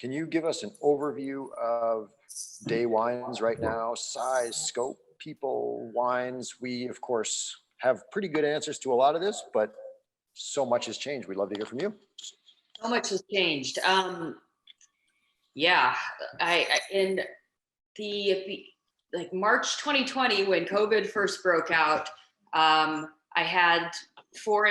Can you give us an overview of day wines right now? Size, scope, people, wines. We, of course, have pretty good answers to a lot of this, but so much has changed. We'd love to hear from you. So much has changed. Yeah, in the like March 2020 when COVID first broke out, I had 4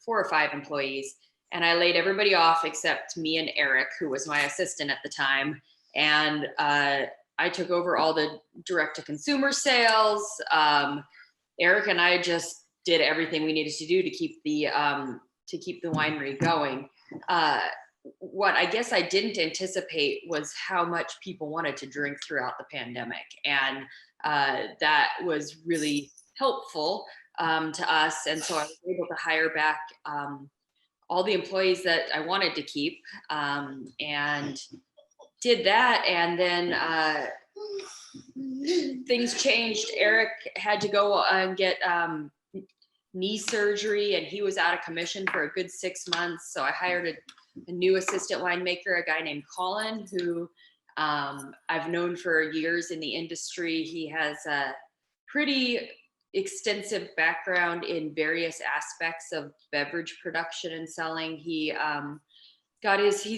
or 5 employees, and I laid everybody off except me and Eric, who was my assistant at the time. And I took over all the direct to consumer sales. Eric and I just did everything we needed to do to keep the winery going. What I guess I didn't anticipate was how much people wanted to drink throughout the pandemic. And that was really helpful to us. And so I was able to hire back all the employees that I wanted to keep, and did that. And then things changed. Eric had to go and get knee surgery, and he was out of commission for a good 6 months. So I hired a new assistant winemaker, a guy named Colin, who I've known for years in the industry. He has a pretty extensive background in various aspects of beverage production and selling. He's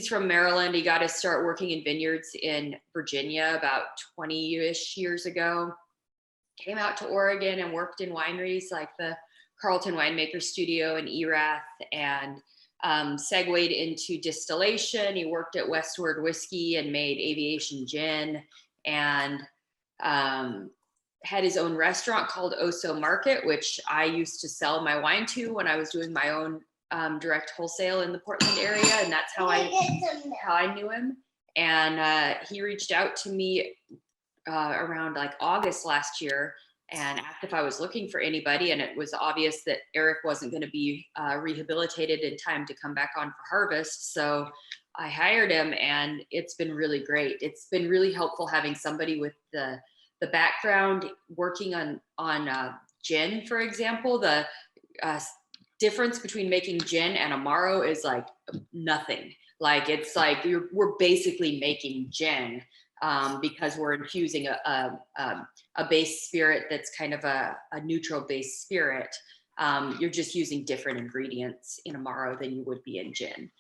from Maryland. He got his start working in vineyards in Virginia about 20-ish years ago. Came out to Oregon and worked in wineries like the Carlton Winemaker Studio in Erath, and segued into distillation. He worked at Westward Whiskey and made aviation gin, and had his own restaurant called Oso Market, which I used to sell my wine to when I was doing my own direct wholesale in the Portland area. And that's how I knew him. And he reached out to me around like August last year and asked if I was looking for anybody. And it was obvious that Eric wasn't going to be rehabilitated in time to come back on for harvest. So I hired him, and it's been really great. It's been really helpful having somebody with the background working on gin, for example. The difference between making gin and Amaro is like nothing. Like it's like we're basically making gin because we're infusing a base spirit that's kind of a neutral base spirit. You're just using different ingredients in Amaro than you would be in gin.